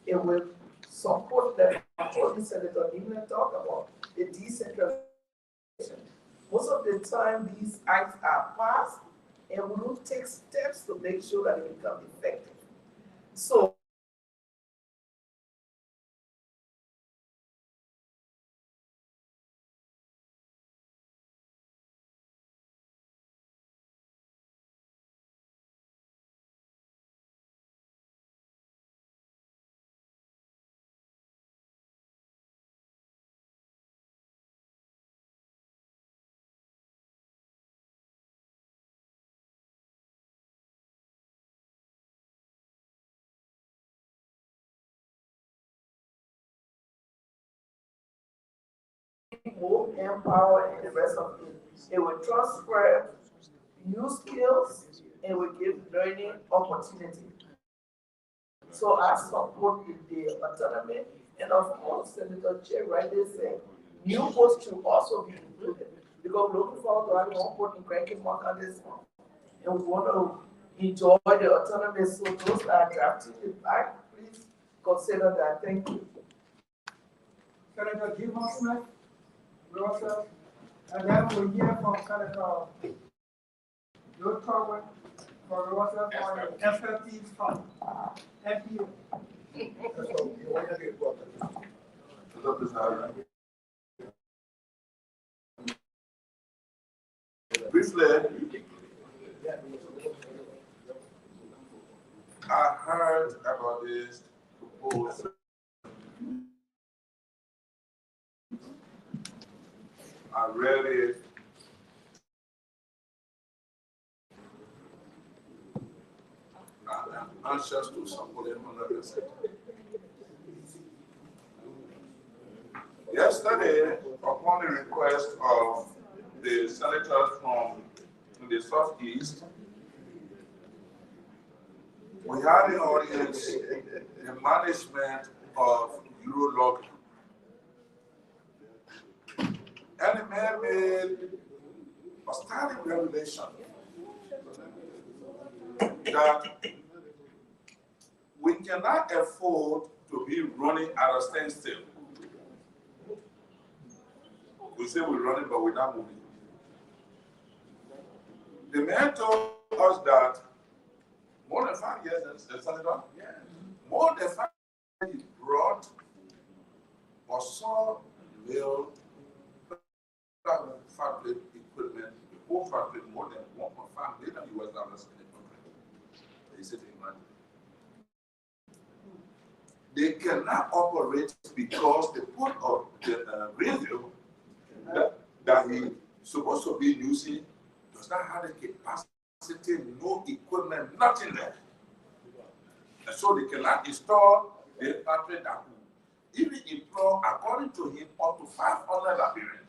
it will support the what the senator even talk about the decentralization. Most of the time, these acts are passed, and we don't take steps to make sure that they become effective. So more empower and the rest of it. It will transfer new skills and will give learning opportunity. So I support the autonomy and of course Senator Chair rightly said new posts should also be included because we're looking forward to having one port in Cranky Mark on this one. And we want to enjoy the autonomy. So those that are drafting it back, please consider that. Thank you. Senator Jim Smith, Rosa, and then we'll hear from Senator Joe Trowell for Rosa for the FFT's fund. Thank you. Briefly, I heard about this proposal. I read it. I'm anxious to support it 100%. Yesterday, upon the request of the senators from the Southeast, we had in audience the management of Eurolog. And the man made a standing revelation that we cannot afford to be running at a standstill. We say we're running, but we're not moving. The man told us that more than 5 years, Senator, more than 5 years, he brought or saw mill fabric equipment, the whole fabric more than 1.5 million US dollars in the country. They said, imagine. They cannot operate because the port of the radio that he supposed to be using does not have the capacity, no equipment, nothing there. And so they cannot install the battery that will even employ, according to him, up to 500 appearance.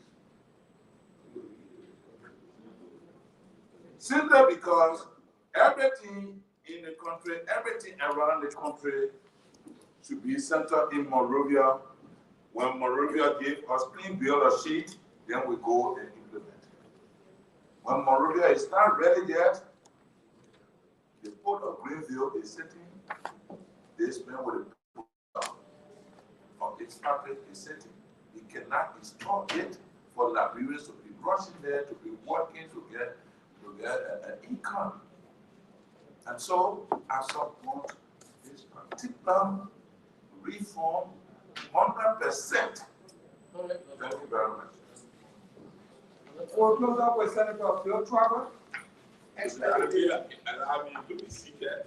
Simply because everything in the country, everything around the country should be centered in Monrovia. When Monrovia gave us clean bill of sheet, then we go and implement it. When Monrovia is not ready yet, the port of Greenville is sitting, this man with a port of its fabric is sitting. He cannot install it for Liberians to be rushing there, to be working to get an income. And so I support this particular reform 100%. Thank you very much. We'll close up with Senator Bill Trowell. Allow me to be seated.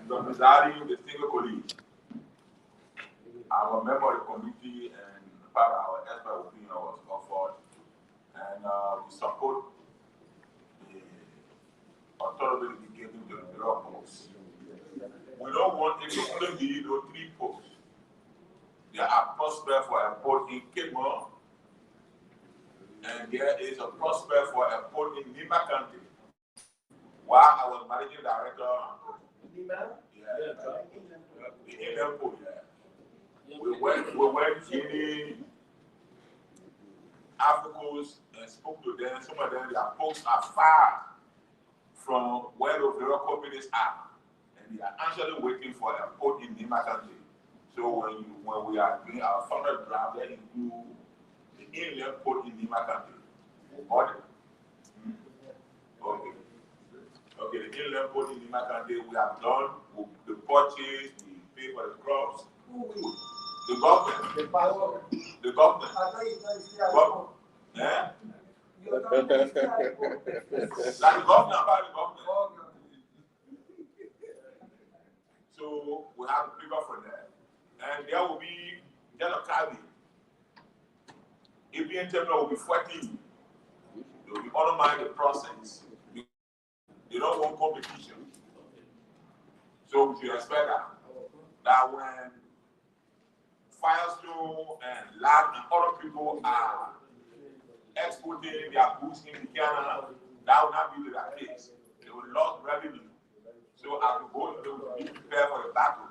The presiding distinguished colleagues, I'm a member of the committee and part of our expert opinion was offered, and we support the authority to be given to the bureau posts. We don't want any only or 3 posts. There are prospects for a post in Kemon, and there is a prospect for a post in Lima County. While I was managing director, the Indian post, we went in Africans and spoke to them. Some of them, their posts are far from where the various companies are, and they are actually waiting for a port in Nima country. So when we are doing our final draft, then you do the inland port in Nima country. Okay. Okay, the inland port in Nima country we have done. The purchase, we pay for the crops. The government. The government. Yeah. Like the government, about the government. So we have people for that. And there will be Jana Kabi. ABN terminal will be 14. They will be automating the process. They don't want competition. So we should expect that when Firestone and Lab and other people are exporting their goods in Canada, that will not be the case. They will lose revenue. So as we go, they will be prepared for the battle.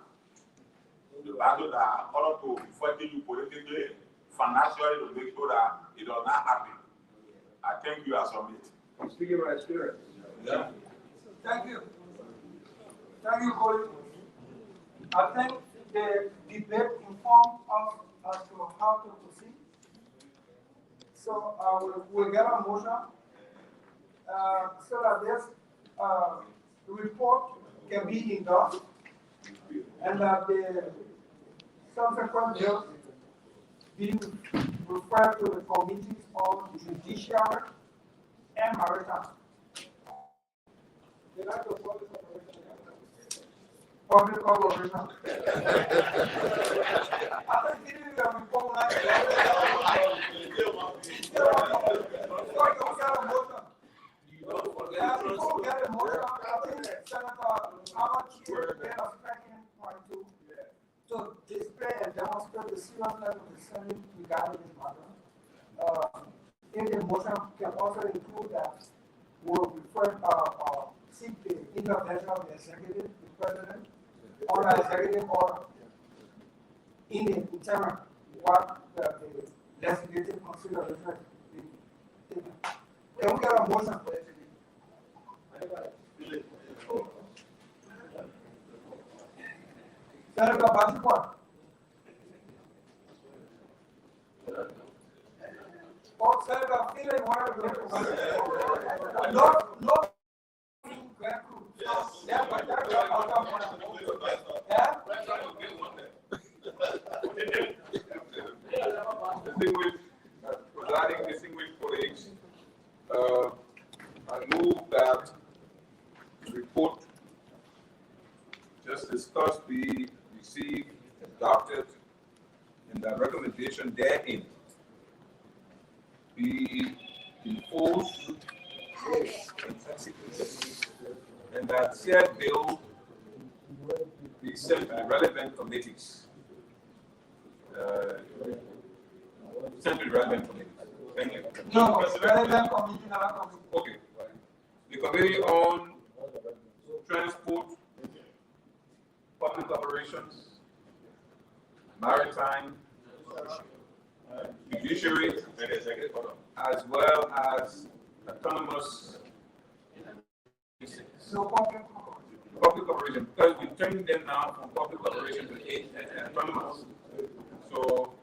The battle that other people will be fighting you politically, financially, to make sure that it does not happen. I thank you as a mate. I'm speaking my spirit. Yeah. Thank you. Thank you, Cody. I think the debate informed us as to how to proceed. So we'll get a motion so that this report can be endorsed and that the subsequent bills be referred to the committees on judiciary and maritime. Public corporation. I think it is a report like to display and demonstrate the seriousness of the Senate regarding this matter. If the motion can also include that we'll refer seek the intervention of the executive, the president, or the executive order in the interim what the legislative consideration is. Can we get a motion for it? Senator Bajikwa. Oh, Senator, feeling one of the no. Yeah, but that's Distinguished colleagues, I move that the report just discussed be received, adopted, and that recommendation therein be enforced and that said bill be sent to the relevant committees. Sent to the relevant committees. Thank you. No, relevant committee, another committee. Okay. The committee on transport, public operations, maritime, judiciary, as well as autonomous. So public operation, because we're turning them now from public operation to autonomous. So,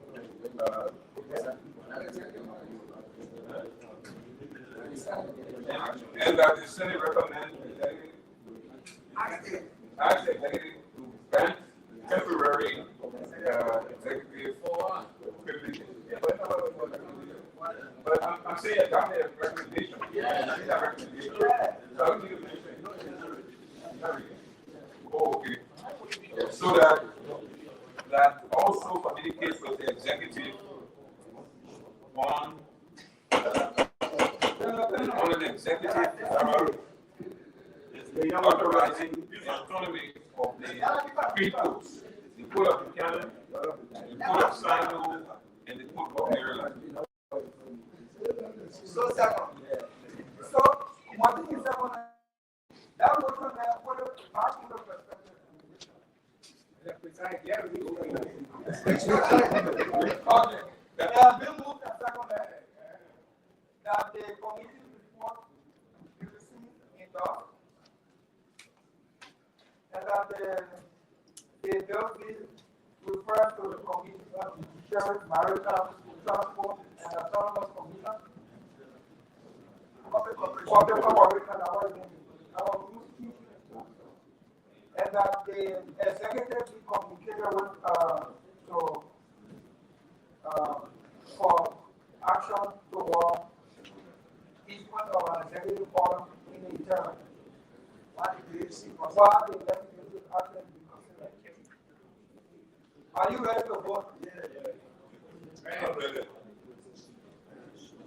and that the Senate recommends ask the executive to grant temporary executive privilege. But I'm saying adopt a recommendation. Yeah, recommendation. So I'll give you okay. So that also communicates with the executive on an executive authorizing the autonomy of the three ports, the port of Buchanan, the port of Sino, and the port of Maryland. So second. So one thing is that that motion that what a particular perspective. Okay. Bill moved and second that the committee report be received in the that the bill be referred to the Committee of Judiciary, Maritime, Transport, and Autonomous Commission. Public Corporation, and that the executive be communicated with, for action toward each one of an executive order in the interim. While the legislative action be considered. Are you ready to vote? I'm ready.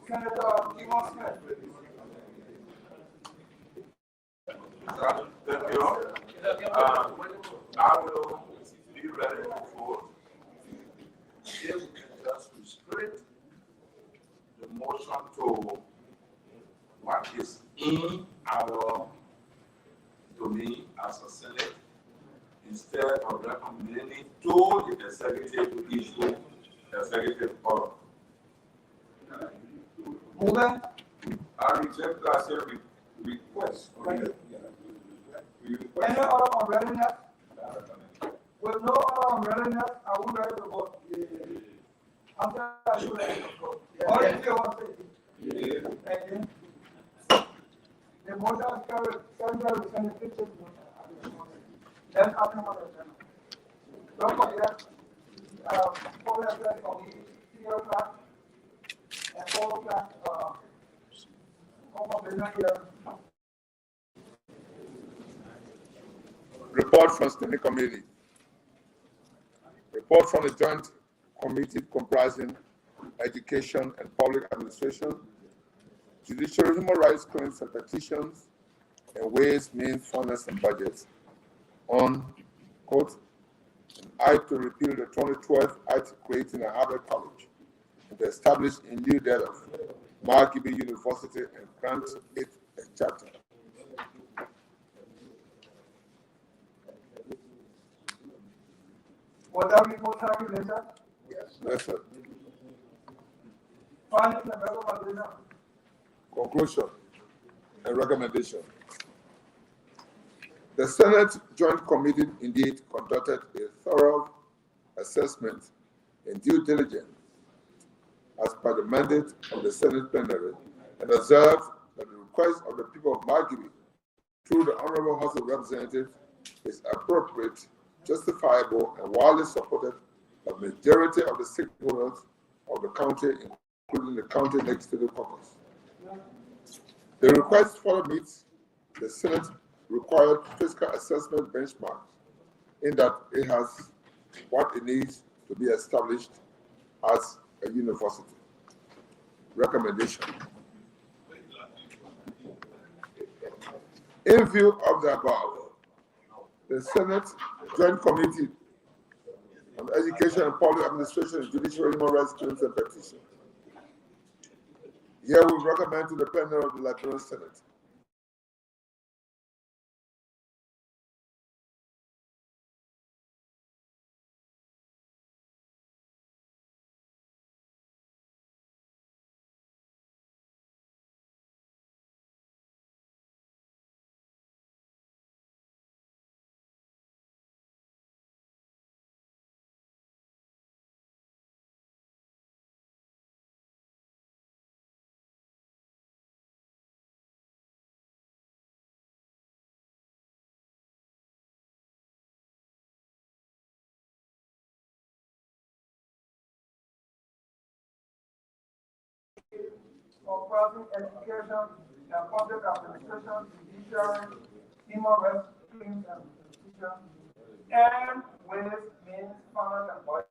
Senator Timon Smith. Thank you. I will be ready to vote. If we can just restrict the motion to what is in our domain as a Senate, instead of recommending to the executive to issue executive order. Movement. I reject that as a request. Any other on readiness? With no other on readiness, I would like to vote. After I should like to vote. All in favor, say aye. The motion is carried, 750. Then after don't forget, 4 o'clock committee, 3 o'clock, and 4 o'clock, here. Report from Standing Committee. Report from the Joint Committee comprising Education and Public Administration, Judiciary, Human Rights Claims and Petitions, and Ways, Means, Finance, and Budgets on, quote, an act to repeal the 2012 Act creating a Harvard College and to establish in lieu thereof Margibi University and grant it a charter. What are we going to have later? Yes, sir. Finding the recommendation. Conclusion and recommendation. The Senate Joint Committee indeed conducted a thorough assessment and due diligence as per the mandate of the Senate plenary and observed that the request of the people of Margibi through the Honorable House of Representatives is appropriate, justifiable, and widely supported by the majority of the stakeholders of the county, including the county legislative caucus. The request further meets the Senate required fiscal assessment benchmarks in that it has what it needs to be established as a university. Recommendation. In view of the above, the Senate Joint Committee on Education and Public Administration and Judiciary, Human Rights Claims and Petitions here we recommend to the plenary of the Liberian Senate comprising education and public administration, judiciary, human rights claims and petitions, and ways, means, finance, and budget.